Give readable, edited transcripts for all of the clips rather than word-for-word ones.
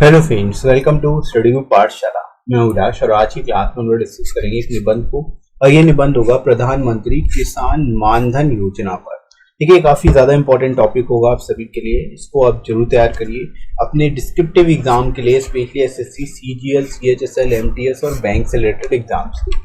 Hello friends, welcome to study group Pathshala. मैं उल्लास और आज की क्लास में हम लोग डिस्कस करेंगे इस निबंध को। और ये निबंध होगा प्रधानमंत्री किसान मानधन योजना पर। ठीक है, काफी ज्यादा इंपॉर्टेंट टॉपिक होगा आप सभी के लिए। इसको आप जरूर तैयार करिए अपने डिस्क्रिप्टिव एग्जाम के लिए, specially SSC, CGL, CHSL, MTS और बैंक से रिलेटेड एग्जाम्स के,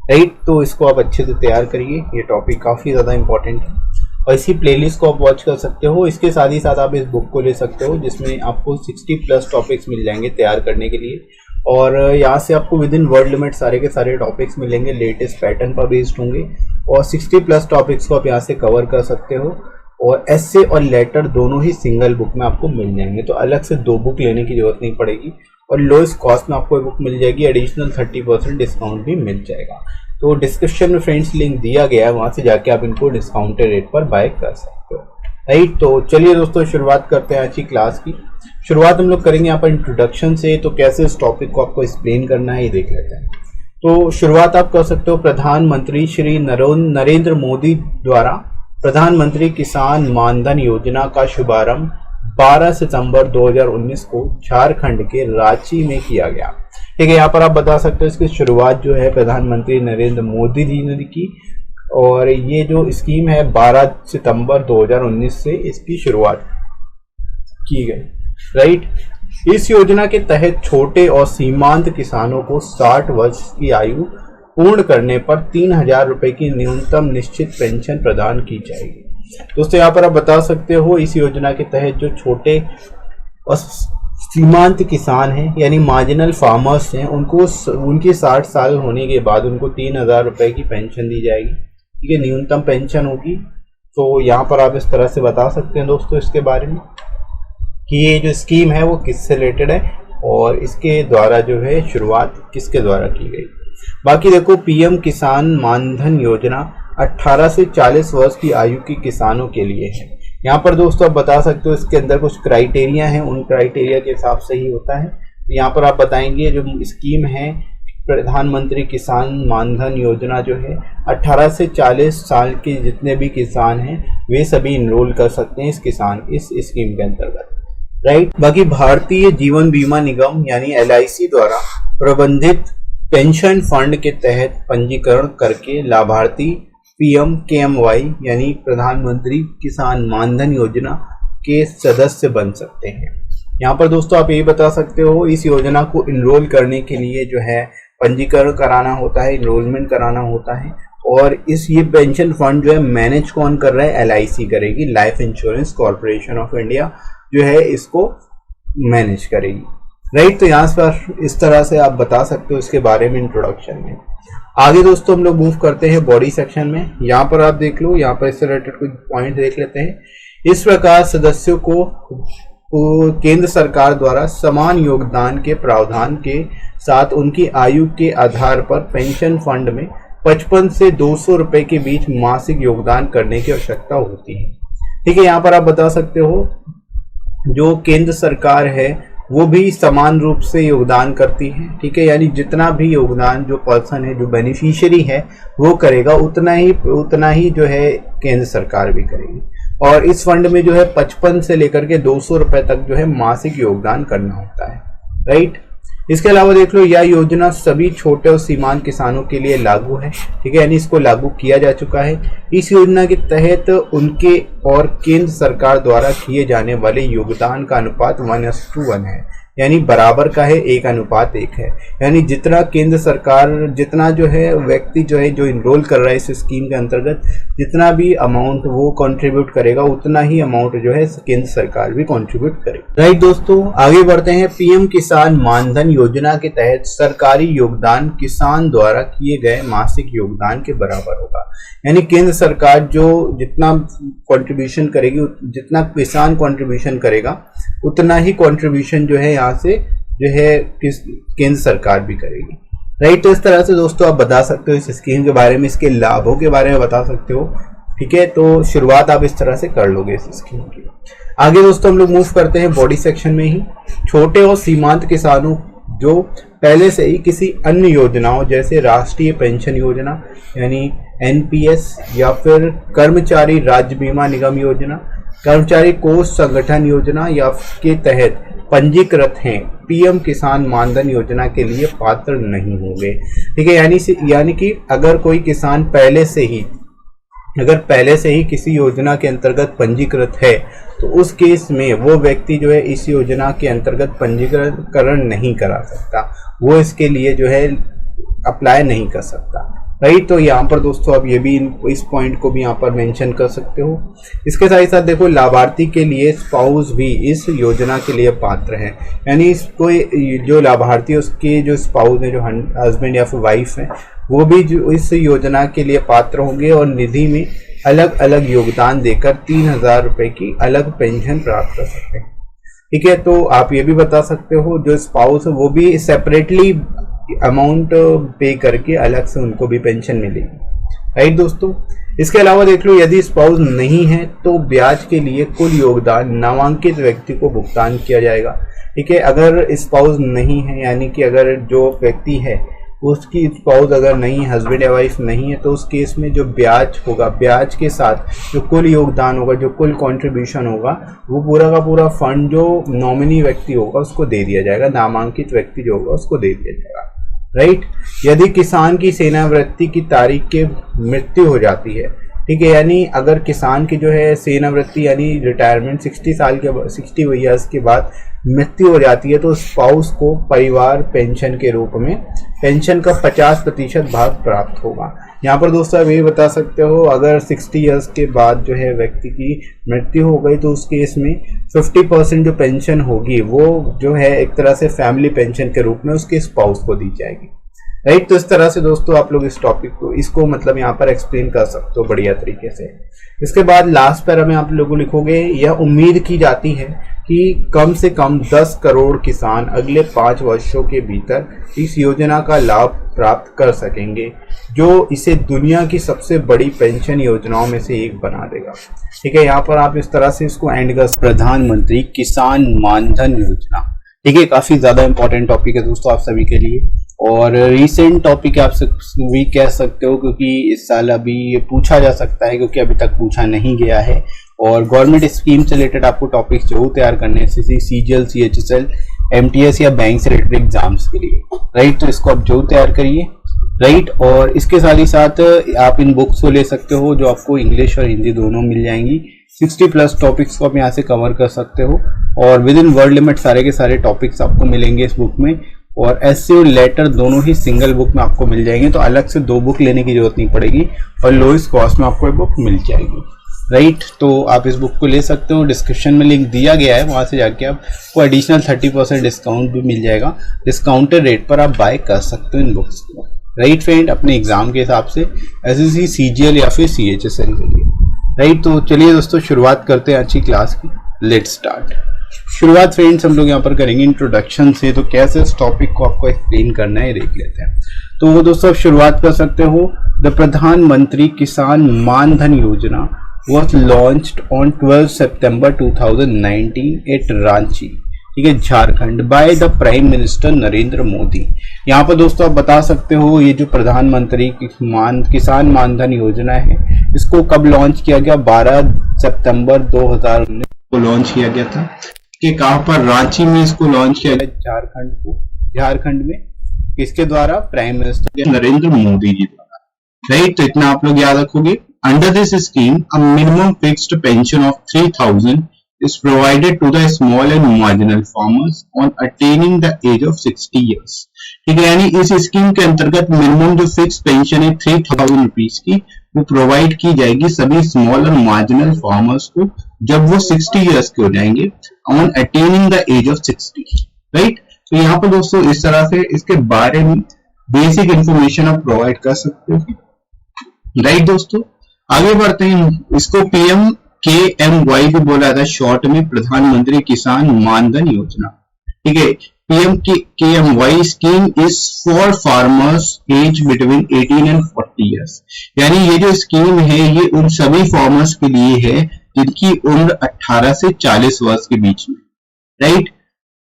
राइट। तो इसको आप अच्छे से तैयार करिए, ये टॉपिक काफी ज्यादा इंपॉर्टेंट है। और इसी प्लेलिस्ट को आप वॉच कर सकते हो। इसके साथ ही साथ आप इस बुक को ले सकते हो जिसमें आपको 60+ टॉपिक्स मिल जाएंगे तैयार करने के लिए। और यहाँ से आपको विद इन वर्ड लिमिट सारे के सारे टॉपिक्स मिलेंगे, लेटेस्ट पैटर्न पर बेस्ड होंगे। और 60+ टॉपिक्स को आप यहाँ से कवर कर सकते हो। और एस्से और लेटर दोनों ही सिंगल बुक में आपको मिल जाएंगे, तो अलग से 2 बुक लेने की जरूरत नहीं पड़ेगी। और लोएस्ट कॉस्ट में आपको बुक मिल जाएगी, एडिशनल 30% डिस्काउंट भी मिल जाएगा। तो डिस्क्रिप्शन में फ्रेंड्स लिंक दिया गया है, वहां से जाके आप इनको डिस्काउंटेड रेट पर बाय कर सकते हो, राइट। तो चलिए दोस्तों, शुरुआत करते हैं आज की क्लास की। शुरुआत हम लोग करेंगे यहाँ पर इंट्रोडक्शन से। तो कैसे इस टॉपिक को आपको एक्सप्लेन करना है ये देख लेते हैं। तो शुरुआत आप कर सकते हो, प्रधानमंत्री श्री नरेंद्र मोदी द्वारा प्रधानमंत्री किसान मानधन योजना का शुभारंभ 12 सितंबर 2019 को झारखंड के रांची में किया गया। ठीक है, यहाँ पर आप बता सकते हो इसकी शुरुआत जो है प्रधानमंत्री नरेंद्र मोदी जी ने की। और ये जो स्कीम है 12 सितंबर 2019 से इसकी शुरुआत की गई, राइट। इस योजना के तहत छोटे और सीमांत किसानों को 60 वर्ष की आयु पूर्ण करने पर 3000 रुपए की न्यूनतम निश्चित पेंशन प्रदान की जाएगी। दोस्तों यहाँ पर आप बता सकते हो इस योजना के तहत जो छोटे और सीमांत किसान हैं यानी मार्जिनल फार्मर्स हैं, उनको उनकी 60 साल होने के बाद उनको 3000 रुपए की पेंशन दी जाएगी। ठीक है, न्यूनतम पेंशन होगी। तो यहाँ पर आप इस तरह से बता सकते हैं दोस्तों इसके बारे में कि ये जो स्कीम है वो किससे रिलेटेड है और इसके द्वारा जो है शुरुआत किसके द्वारा की गई। बाकी देखो, पीएम किसान मानधन योजना 18 से 40 वर्ष की आयु के किसानों के लिए है। यहाँ पर दोस्तों आप बता सकते हो इसके अंदर कुछ क्राइटेरिया हैं, उन क्राइटेरिया के हिसाब से ही होता है। तो यहाँ पर आप बताएंगे जो स्कीम है प्रधानमंत्री किसान मानधन योजना जो है 18 से 40 साल के जितने भी किसान हैं वे सभी इनरोल कर सकते हैं इस स्कीम के अंतर्गत, राइट। बाकी भारतीय जीवन बीमा निगम यानी LIC द्वारा प्रबंधित पेंशन फंड के तहत पंजीकरण करके लाभार्थी PMKMY यानी प्रधानमंत्री किसान मानधन योजना के सदस्य बन सकते हैं। यहाँ पर दोस्तों आप ये बता सकते हो इस योजना को इनरोल करने के लिए जो है पंजीकरण कराना होता है, इनरोलमेंट कराना होता है। और ये पेंशन फंड जो है मैनेज कौन कर रहा है, LIC करेगी, life insurance corporation of India जो है इसको मैनेज करेगी, राइट। तो यहाँ पर इस तरह से आप बता सकते हो इसके बारे में इंट्रोडक्शन में। आगे दोस्तों हम लोग मूव करते हैं बॉडी सेक्शन में। यहाँ पर आप देख लो, यहाँ पर इससे रिलेटेड कुछ पॉइंट देख लेते हैं। इस प्रकार सदस्यों को केंद्र सरकार द्वारा समान योगदान के प्रावधान के साथ उनकी आयु के आधार पर पेंशन फंड में 55 से 200 रुपए के बीच मासिक योगदान करने की आवश्यकता होती है। ठीक है, यहाँ पर आप बता सकते हो जो केंद्र सरकार है वो भी समान रूप से योगदान करती है। ठीक है, यानी जितना भी योगदान जो पर्सन है, जो बेनिफिशियरी है वो करेगा उतना ही जो है केंद्र सरकार भी करेगी। और इस फंड में जो है 55 से लेकर के 200 रुपए तक जो है मासिक योगदान करना होता है, राइट। इसके अलावा देख लो, यह योजना सभी छोटे और सीमांत किसानों के लिए लागू है। ठीक है, यानी इसको लागू किया जा चुका है। इस योजना के तहत उनके और केंद्र सरकार द्वारा किए जाने वाले योगदान का अनुपात 1:1 है, यानी बराबर का है, 1:1 है। यानी जितना केंद्र सरकार, जितना जो है व्यक्ति जो है जो इनरोल कर रहा है इस स्कीम के अंतर्गत, जितना भी अमाउंट वो कंट्रीब्यूट करेगा उतना ही अमाउंट जो है केंद्र सरकार भी कंट्रीब्यूट करेगी, राइट। दोस्तों आगे बढ़ते हैं। पीएम किसान मानधन योजना के तहत सरकारी योगदान किसान द्वारा किए गए मासिक योगदान के बराबर होगा। यानी केंद्र सरकार जो जितना कंट्रीब्यूशन करेगी, जितना किसान कंट्रीब्यूशन करेगा उतना ही कंट्रीब्यूशन जो है यहाँ से जो है केंद्र सरकार भी करेगी, राइट। तो इस तरह से दोस्तों आप बता सकते हो इस स्कीम के बारे में, इसके लाभों के बारे में बता सकते हो। ठीक है, तो शुरुआत आप इस तरह से कर लोगे इस स्कीम की। आगे दोस्तों हम लोग मूव करते हैं बॉडी सेक्शन में ही। छोटे और सीमांत किसानों जो पहले से ही किसी अन्य योजनाओं जैसे राष्ट्रीय पेंशन योजना यानी NPS या फिर कर्मचारी राज्य बीमा निगम योजना, कर्मचारी कोष संगठन योजना या के तहत पंजीकृत हैं पीएम किसान मानधन योजना के लिए पात्र नहीं होंगे। ठीक है, यानी कि अगर कोई किसान पहले से ही किसी योजना के अंतर्गत पंजीकृत है तो उस केस में वो व्यक्ति जो है इस योजना के अंतर्गत पंजीकरण नहीं करा सकता, वो इसके लिए जो है अप्लाई नहीं कर सकता। राइट, तो यहाँ पर दोस्तों आप ये भी इस पॉइंट को भी यहाँ पर मेंशन कर सकते हो। इसके साथ ही साथ देखो, लाभार्थी के लिए स्पाउस भी इस योजना के लिए पात्र है, यानी कोई जो लाभार्थी है उसके जो स्पाउस है, जो हस्बैंड या फिर वाइफ है, वो भी जो इस योजना के लिए पात्र होंगे और निधि में अलग अलग योगदान देकर 3,000 रुपए की अलग पेंशन प्राप्त कर सकते हैं। ठीक है, तो आप ये भी बता सकते हो जो स्पाउस है वो भी सेपरेटली अमाउंट पे करके अलग से उनको भी पेंशन मिलेगी। राइट दोस्तों, इसके अलावा देख लो, यदि स्पाउस नहीं है तो ब्याज के लिए कुल योगदान नामांकित व्यक्ति को भुगतान किया जाएगा। ठीक है, अगर स्पाउस नहीं है, यानी कि अगर जो व्यक्ति है उसकी स्पाउस अगर नहीं, हस्बैंड या वाइफ नहीं है, तो उस केस में जो ब्याज होगा, ब्याज के साथ जो कुल योगदान होगा, जो कुल कंट्रीब्यूशन होगा, वो पूरा का पूरा फंड जो नॉमिनी व्यक्ति होगा उसको दे दिया जाएगा, नामांकित व्यक्ति जो होगा उसको दे दिया जाएगा। राइट, यदि किसान की सेवानिवृत्ति की तारीख के मृत्यु हो जाती है, ठीक है, यानी अगर किसान की जो है सेवानिवृत्ति यानी रिटायरमेंट 60 ईयर्स के बाद मृत्यु हो जाती है, तो स्पाउस को परिवार पेंशन के रूप में पेंशन का 50% भाग प्राप्त होगा। यहाँ पर दोस्तों आप ये बता सकते हो, अगर 60 ईयर्स के बाद जो है व्यक्ति की मृत्यु हो गई तो उस केस में 50% जो पेंशन होगी वो जो है एक तरह से फैमिली पेंशन के रूप में उसके स्पाउस को दी जाएगी। राइट, तो इस तरह से दोस्तों आप लोग इस टॉपिक को इसको मतलब यहाँ पर एक्सप्लेन कर सकते हो बढ़िया तरीके से। इसके बाद लास्ट पैरा में आप लोगों लिखोगे, यह उम्मीद की जाती है कि कम से कम 10 करोड़ किसान अगले 5 वर्षों के भीतर इस योजना का लाभ प्राप्त कर सकेंगे, जो इसे दुनिया की सबसे बड़ी पेंशन योजनाओं में से एक बना देगा। ठीक है, यहाँ पर आप इस तरह से इसको एंड कर, प्रधानमंत्री किसान मानधन योजना। ठीक है, काफी ज्यादा इंपॉर्टेंट टॉपिक है दोस्तों आप सभी के लिए, और रिसेंट टॉपिक आप भी कह सकते हो, क्योंकि इस साल अभी ये पूछा जा सकता है, क्योंकि अभी तक पूछा नहीं गया है। और गवर्नमेंट स्कीम से रिलेटेड आपको टॉपिक्स जरूर तैयार करने हैं, CGL, CHSL, MTS या बैंक से रिलेटेड एग्जाम्स के लिए। राइट, तो इसको आप जरूर तैयार करिए। राइट, और इसके साथ ही साथ आप इन बुक्स को ले सकते हो जो आपको इंग्लिश और हिंदी दोनों मिल जाएंगी। 60+ टॉपिक्स को आप यहाँ से कवर कर सकते हो, और विद इन वर्ड लिमिट सारे के सारे टॉपिक्स आपको मिलेंगे इस बुक में, और एस्से और लेटर दोनों ही सिंगल बुक में आपको मिल जाएंगे, तो अलग से 2 बुक लेने की जरूरत नहीं पड़ेगी और लोएस्ट कॉस्ट में आपको ये बुक मिल जाएगी। राइट, तो आप इस बुक को ले सकते हो, डिस्क्रिप्शन में लिंक दिया गया है, वहां से जाके आपको एडिशनल 30% डिस्काउंट भी मिल जाएगा। डिस्काउंटेड रेट पर आप बाय कर सकते हो इन बुक्स को। राइट फ्रेंड, अपने एग्जाम के हिसाब से SSC, CGL या फिर CHSL के लिए। राइट, तो चलिए दोस्तों शुरुआत करते हैं अच्छी क्लास की। Let's start. शुरुआत फ्रेंड्स हम लोग यहाँ पर करेंगे इंट्रोडक्शन से, तो कैसे इस टॉपिक को आपको एक्सप्लेन करना है देख लेते हैं। तो वो दोस्तों आप शुरुआत कर सकते हो। द प्रधानमंत्री किसान मानधन योजना was launched on 12 September 2019 at Ranchi, ठीक है, Jharkhand, by the prime minister Narendra Modi. यहाँ पर दोस्तों आप बता सकते हो ये जो प्रधानमंत्री किसान मानधन योजना है, इसको कब लॉन्च किया गया? 12 सितंबर 2019 को लॉन्च किया गया था। कि कहाँ पर? रांची में इसको लॉन्च किया गया, झारखंड में। किसके द्वारा? प्राइम मिनिस्टर नरेंद्र मोदी जी द्वारा। राइट, तो इतना आप लोग याद रखोगे। Under this scheme, a minimum fixed pension of 3,000 is provided to the small and marginal farmers on attaining the age of 60 years. ठीक है, यानी इस स्कीम के अंतर्गत मिनिमम जो फिक्स पेंशन है 3,000 रुपीज की, वो प्रोवाइड की जाएगी सभी स्मॉल और मार्जिनल फार्मर्स को जब वो 60 इयर्स के हो जाएंगे, on attaining the age of 60। Right, तो यहाँ पर दोस्तों इस तरह से इसके बारे में बेसिक इंफॉर्मेशन आप प्रोवाइड कर सकते हो। राइट दोस्तों, आगे बढ़ते हैं। इसको PMKMY भी बोला जाता है शॉर्ट में, प्रधानमंत्री किसान मानधन योजना। ठीक है, PMKMY scheme is for farmers age between 18 and 40 years. यानी ये जो स्कीम है ये उन सभी फार्मर्स के लिए है जिनकी उम्र 18 से 40 वर्ष के बीच में। Right,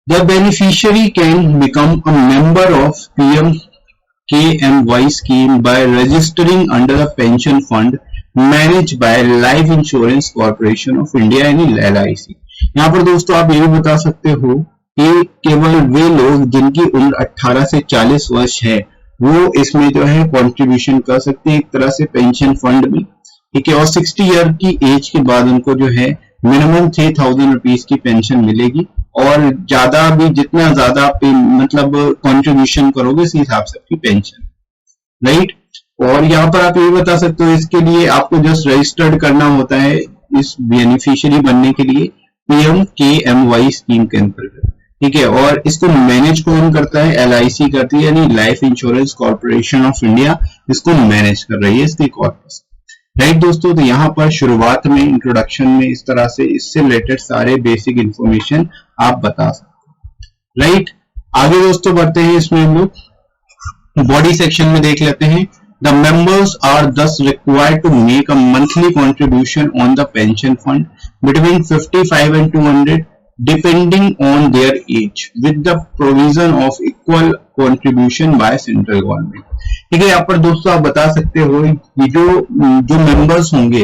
the beneficiary can become a member of PMKMY scheme by registering under the pension fund managed by Life Insurance Corporation of India यानी LIC। यहाँ पर दोस्तों आप ये भी बता सकते हो कि केवल वे लोग जिनकी उम्र 18 से 40 वर्ष है वो इसमें जो है कंट्रीब्यूशन कर सकते हैं एक तरह से पेंशन फंड में, ठीक है। और 60 ईयर की एज के बाद उनको जो है मिनिमम 3000 रुपीज की पेंशन मिलेगी, और ज्यादा भी जितना ज्यादा मतलब कंट्रीब्यूशन करोगे उसी हिसाब से आपकी पेंशन, राइट। और यहाँ पर आप ये बता सकते हो इसके लिए आपको जस्ट रजिस्टर्ड करना होता है इस बेनिफिशियरी बनने के लिए PMKMY स्कीम के अंतर्गत, ठीक है। और इसको मैनेज कौन करता है? LIC करती है, यानी life insurance corporation of India इसको मैनेज कर रही है इसके कॉर्पस, राइट दोस्तों। तो यहाँ पर शुरुआत में इंट्रोडक्शन में इस तरह से इससे रिलेटेड सारे बेसिक इंफॉर्मेशन आप बता सकते हो, राइट। आगे दोस्तों बढ़ते हैं, इसमें हम लोग बॉडी सेक्शन में देख लेते हैं। The members are thus required to make a monthly contribution on the pension fund between 55 and 200 depending on their age with the provision of equal contribution by central government, ठीक है। यहाँ पर दोस्तों आप बता सकते हो ये जो मेंबर्स होंगे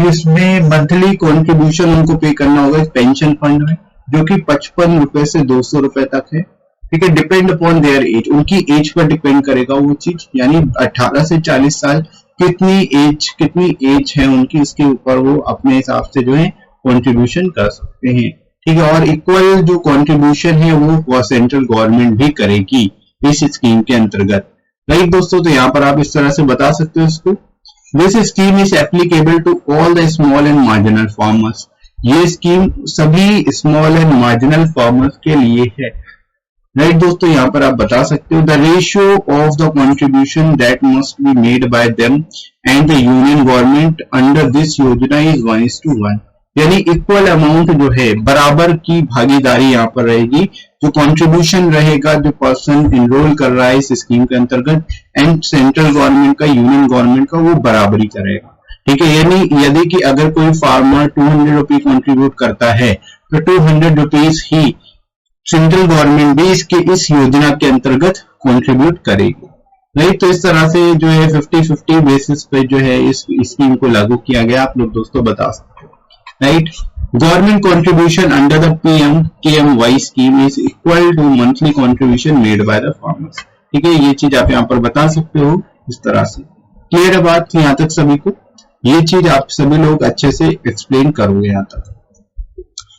इसमें मंथली कंट्रीब्यूशन उनको पे करना होगा इस पेंशन फंड में, जो कि 55 रुपए से 200 रुपए तक है, ठीक है। डिपेंड अपॉन देयर एज, उनकी एज पर डिपेंड करेगा वो चीज, यानी 18 से 40 साल कितनी एज है उनकी, इसके ऊपर वो अपने हिसाब से जो है कंट्रीब्यूशन कर सकते हैं, ठीक है। और इक्वल जो कंट्रीब्यूशन है वो सेंट्रल गवर्नमेंट भी करेगी इस स्कीम के अंतर्गत, राइट दोस्तों। तो यहाँ पर आप इस तरह से बता सकते हो इसको। This scheme is applicable to all the small and marginal farmers, ये स्कीम सभी स्मॉल एंड मार्जिनल फार्मर्स के लिए है, राइट दोस्तों। यहाँ पर आप बता सकते हो the ratio of the contribution that must be made by them and the union government under this योजना इज 1:1, यानी इक्वल अमाउंट जो है बराबर की भागीदारी यहाँ पर रहेगी, जो कंट्रीब्यूशन रहेगा जो पर्सन इनरोल कर रहा है इस स्कीम के अंतर्गत एंड सेंट्रल गवर्नमेंट का यूनियन गवर्नमेंट का वो बराबरी करेगा, ठीक है। यानी यदि कि अगर कोई फार्मर 200 रुपीज कंट्रीब्यूट करता है तो 200 रुपीज ही सेंट्रल गवर्नमेंट भी इस योजना के अंतर्गत कंट्रीब्यूट करेगी, राइट। तो इस तरह से जो है 50-50 बेसिस पे जो है इस स्कीम को लागू किया गया, आप लोग दोस्तों बता सकते हो, right. Government contribution under the PMKMY scheme is equal to monthly contribution made by the farmers, ठीक है। ये चीज आप यहाँ पर बता सकते हो इस तरह से। क्लियर है बात यहाँ तक सभी को? ये चीज आप सभी लोग अच्छे से एक्सप्लेन करोगे यहाँ तक।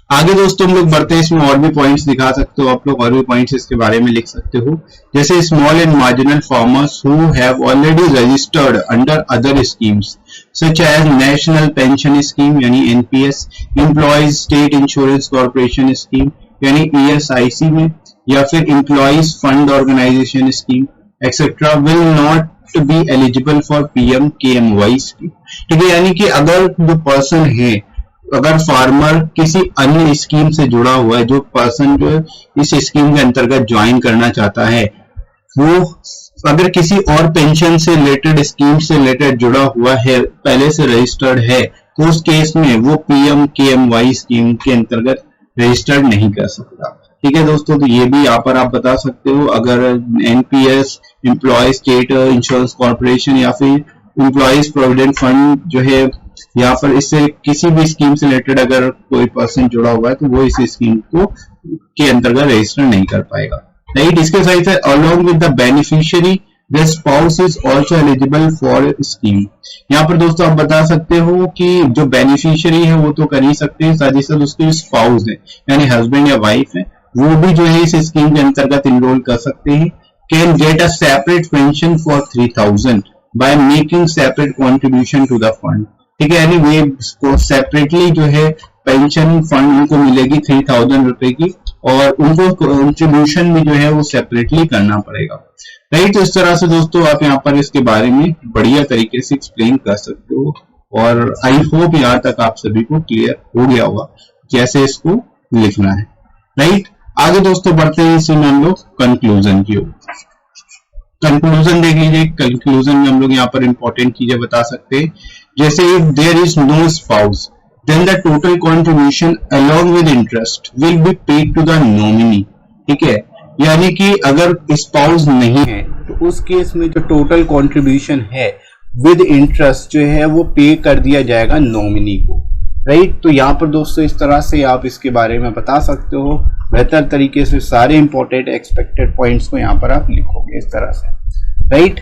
आगे दोस्तों हम लोग बढ़ते हैं, इसमें और भी पॉइंट्स दिखा सकते हो आप लोग, और भी पॉइंट्स इसके बारे में लिख सकते हो, जैसे small and marginal farmers who have already registered under other schemes such as national pension scheme यानी NPS, employees state insurance corporation scheme यानी ESIC में, या फिर employees fund organisation scheme etcetera will not be eligible for PMKMY scheme, ठीक है। यानी कि अगर जो पर्सन है, अगर फार्मर किसी अन्य स्कीम से जुड़ा हुआ है, जो पर्सन जो इस स्कीम के अंतर्गत ज्वाइन करना चाहता है, वो अगर किसी और पेंशन से रिलेटेड स्कीम से रिलेटेड जुड़ा हुआ है, पहले से रजिस्टर्ड है, तो उस केस में वो PMKMY स्कीम के अंतर्गत रजिस्टर्ड नहीं कर सकता, ठीक है दोस्तों। तो ये भी यहाँ पर आप बता सकते हो, अगर NPS employee state insurance corporation या फिर एम्प्लॉयज प्रोविडेंट फंड जो है, यहाँ पर इससे किसी भी स्कीम से रिलेटेड अगर कोई पर्सन जुड़ा हुआ है तो वो इस स्कीम को के अंतर्गत रजिस्टर नहीं कर पाएगा, राइट। इसके साथ साथ along with the beneficiary the spouse is also eligible for scheme, यहाँ पर दोस्तों आप बता सकते हो कि जो बेनिफिशियरी है वो तो कर ही सकते हैं, साथ ही साथ उसके स्पाउस है यानी हस्बैंड या वाइफ है, वो भी जो है इस स्कीम के अंतर्गत इनरोल कर सकते हैं। Can get a separate pension for 3000 by making separate contribution to the fund, ठीक है। यानी वे को सेपरेटली जो है पेंशन फंड उनको मिलेगी 3000 रुपए की, और उनको कंट्रीब्यूशन भी जो है वो सेपरेटली करना पड़ेगा, राइट। तो इस तरह से दोस्तों आप यहाँ पर इसके बारे में बढ़िया तरीके से एक्सप्लेन कर सकते हो, और आई होप यहाँ तक आप सभी को क्लियर हो गया होगा कैसे इसको लिखना है, राइट। आगे दोस्तों बढ़ते हैं, इसी में हम लोग कंक्लूजन की ओर। कंक्लूजन देख लीजिए, कंक्लूजन में हम लोग यहाँ पर इंपॉर्टेंट चीजें बता सकते हैं, जैसे if there is no spouse then the total contribution along with interest will be paid to the nominee, ठीक है। यानी कि अगर स्पाउस नहीं है तो उस केस में जो टोटल कंट्रीब्यूशन है विद इंटरेस्ट जो है वो पे कर दिया जाएगा नॉमिनी को, राइट। तो यहाँ पर दोस्तों इस तरह से आप इसके बारे में बता सकते हो बेहतर तरीके से, सारे इंपॉर्टेंट एक्सपेक्टेड पॉइंट्स को यहाँ पर आप लिखोगे इस तरह से, राइट।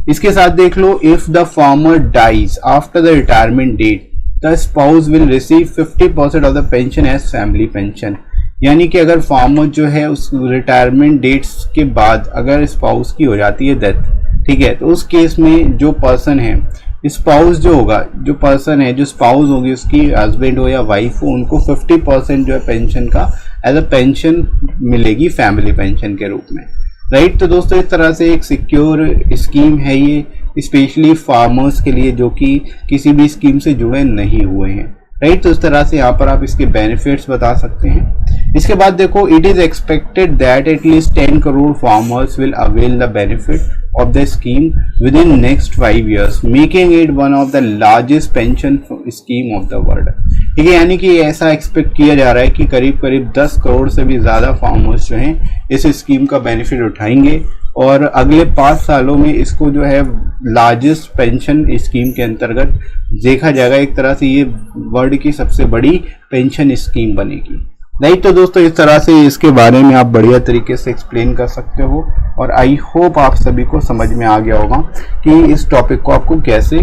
इसके साथ देख लो, if the farmer dies after the retirement date the spouse will receive 50% of the pension as family pension. यानी कि अगर फार्मर जो है उस रिटायरमेंट डेट्स के बाद अगर स्पाउस की हो जाती है डेथ, ठीक है, तो उस केस में जो पर्सन है, स्पाउस जो होगा, जो पर्सन है, जो स्पाउस होगी उसकी हस्बैंड हो या वाइफ हो, उनको 50% जो है पेंशन का एज अ पेंशन मिलेगी फैमिली पेंशन के रूप में, राइट। तो दोस्तों इस तरह से एक सिक्योर स्कीम है ये, स्पेशली फार्मर्स के लिए जो कि किसी भी स्कीम से जुड़े नहीं हुए हैं, राइट। तो इस तरह से यहाँ पर आप इसके बेनिफिट्स बता सकते हैं। इसके बाद देखो, it is expected that at least 10 crore farmers will avail the benefit of the scheme within next 5 years, making it one of the largest pension scheme of the world। ठीक है, यानी कि ऐसा एक्सपेक्ट किया जा रहा है कि करीब करीब 10 करोड़ से भी ज़्यादा फार्मर्स जो हैं इस स्कीम का बेनिफिट उठाएंगे और अगले 5 सालों में इसको जो है लार्जेस्ट पेंशन स्कीम के अंतर्गत देखा जाएगा। एक तरह से ये वर्ल्ड की सबसे बड़ी पेंशन स्कीम बनेगी, राइट। तो दोस्तों इस तरह से इसके बारे में आप बढ़िया तरीके से एक्सप्लेन कर सकते हो और आई होप आप सभी को समझ में आ गया होगा कि इस टॉपिक को आपको कैसे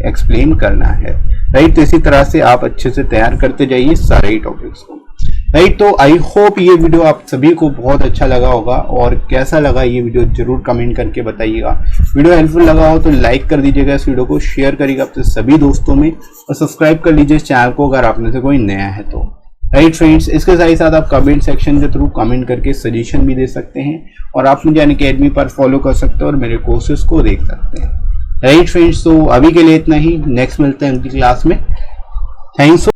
एक्सप्लेन करना है, राइट। तो इसी तरह से आप अच्छे से तैयार करते जाइए सारे ही टॉपिक्स को, राइट। तो आई होप ये वीडियो आप सभी को बहुत अच्छा लगा होगा और कैसा लगा ये वीडियो जरूर कमेंट करके बताइएगा। वीडियो हेल्पफुल लगा हो तो लाइक कर दीजिएगा, इस वीडियो को शेयर करिएगा अपने सभी दोस्तों में और सब्सक्राइब कर लीजिए चैनल को अगर आप में से कोई नया है तो, राइट फ्रेंड्स। इसके साथ ही साथ आप कमेंट सेक्शन के थ्रू कमेंट करके सजेशन भी दे सकते हैं और आप मुझे अनअकैडमी पर फॉलो कर सकते हो और मेरे कोर्सेज को देख सकते हैं, राइट फ्रेंड्स। तो अभी के लिए इतना ही, नेक्स्ट मिलते हैं अगली क्लास में। थैंक्स।